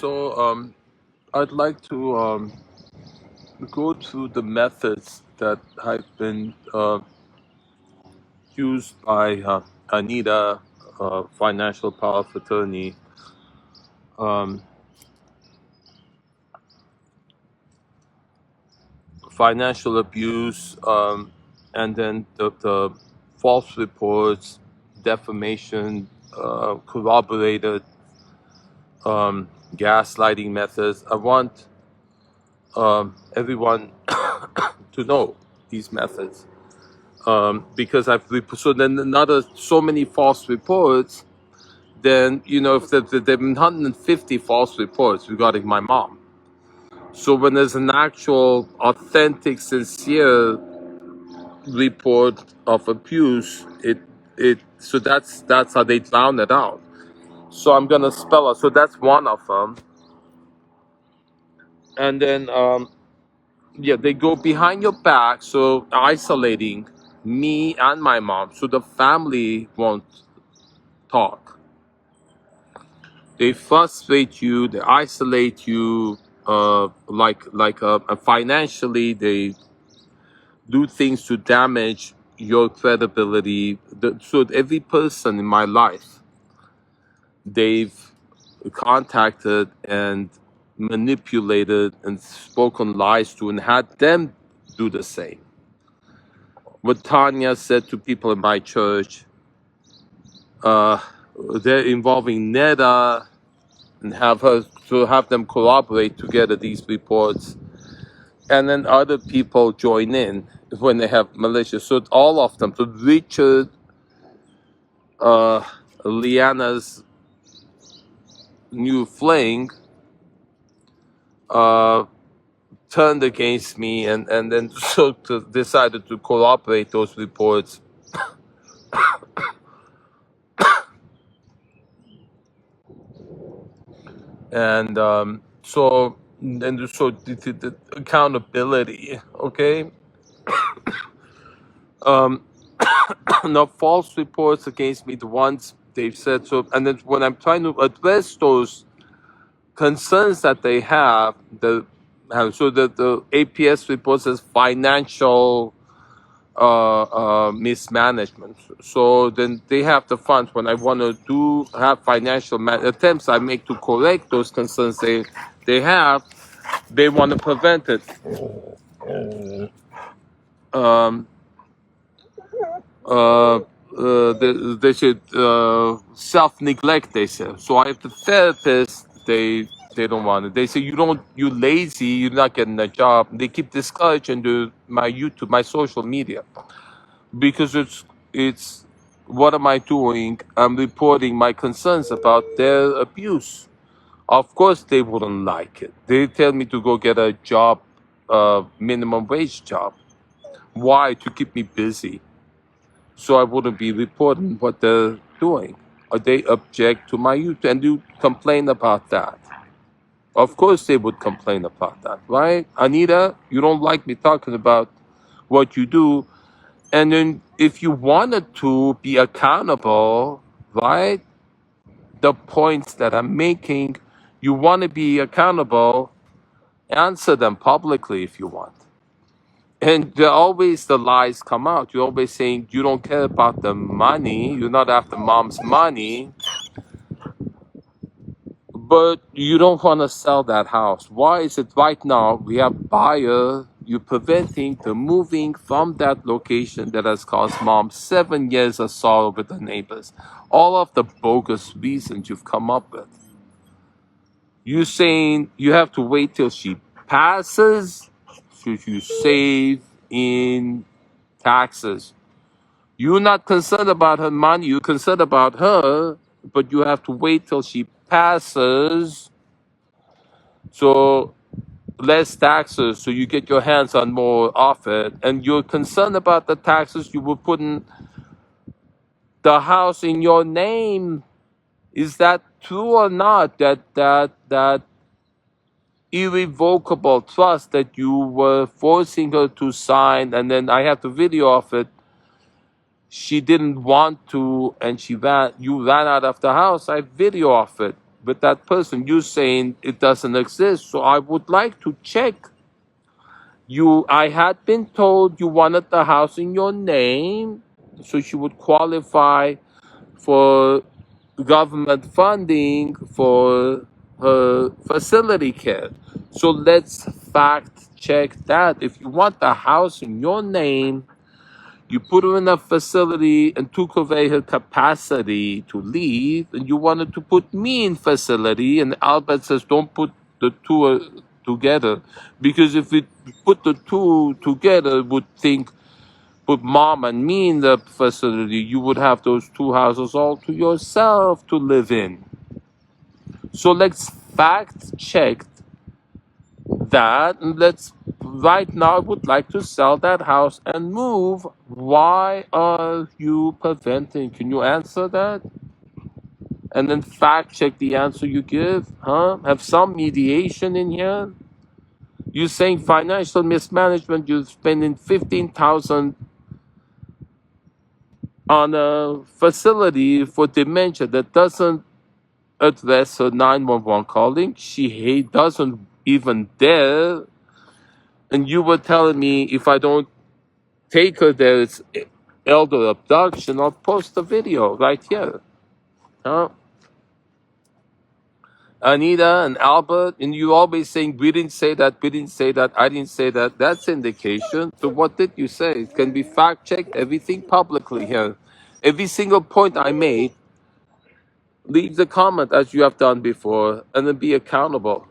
I'd like to go through the methods that have been used by Anita, financial power of attorney. Um, Financial abuse, and then the false reports, defamation, corroborated gaslighting methods. I want everyone to know these methods, because so then another so many false reports. Then if there've been 150 false reports regarding my mom. So when there's an actual, authentic, sincere report of abuse, so that's how they drown it out. So I'm gonna spell it. So that's one of them, and then they go behind your back, so isolating me and my mom, so the family won't talk. They frustrate you, they isolate you, financially they do things to damage your credibility. So every person in my life, they've contacted and manipulated and spoken lies to, and had them do the same. What Tanya said to people in my church, they're involving Neda, and have them corroborate together these reports, and then other people join in when they have malicious. So all of them. So Richard, Liana's new fling, turned against me, and then decided to corroborate those reports. And the accountability, okay? Now, false reports against me, the ones they've said, so, and then when I'm trying to address those concerns that they have, the APS report says financial mismanagement. So then they have the funds. When I want to have financial attempts I make to correct those concerns they have, they want to prevent it. Um, they should self-neglect, they say. So I have the therapist, they don't want it. They say, you lazy, you're not getting a job. They keep discouraging my YouTube, my social media, because it's what am I doing? I'm reporting my concerns about their abuse. Of course they wouldn't like it. They tell me to go get a job, minimum wage job. Why? To keep me busy, so I wouldn't be reporting what they're doing. Or they object to my YouTube, and you complain about that. Of course they would complain about that, right? Anita, you don't like me talking about what you do. And then if you wanted to be accountable, right? The points that I'm making, you want to be accountable, answer them publicly if you want. And always the lies come out. You're always saying you don't care about the money. You're not after mom's money. But you don't want to sell that house. Why is it right now we have buyer, you're preventing the moving from that location that has caused mom 7 years of sorrow with the neighbors? All of the bogus reasons you've come up with. You're saying you have to wait till she passes, should you save in taxes? You're not concerned about her money, you're concerned about her, but you have to wait till she passes, so less taxes, so you get your hands on more of it. And you're concerned about the taxes, you will put in the house in your name. Is that true or not? That irrevocable trust that you were forcing her to sign, and then I have the video of it. She didn't want to, and you ran out of the house. I have video of it. with that person. You're saying it doesn't exist. So I would like to check you. I had been told you wanted the house in your name, so she would qualify for government funding for her facility care. So let's fact check that. If you want the house in your name, you put her in a facility and took away her capacity to leave, and you wanted to put me in facility, and Albert says don't put the two together, because if we put the two together, would think put mom and me in the facility, you would have those two houses all to yourself to live in. So let's fact check that, and let's right now I would like to sell that house and move. Why are you preventing? Can you answer that? And then fact check the answer you give, huh? Have some mediation in here. You're saying financial mismanagement, you're spending 15,000 on a facility for dementia that doesn't address her 911 calling. Doesn't even dare. And you were telling me if I don't take her there, it's elder abduction. I'll post a video right here. Huh? Anita and Albert, and you always saying, we didn't say that, we didn't say that, I didn't say that. That's indication. So what did you say? It can be fact checked, everything publicly here. Every single point I made, leave the comment as you have done before, and then be accountable.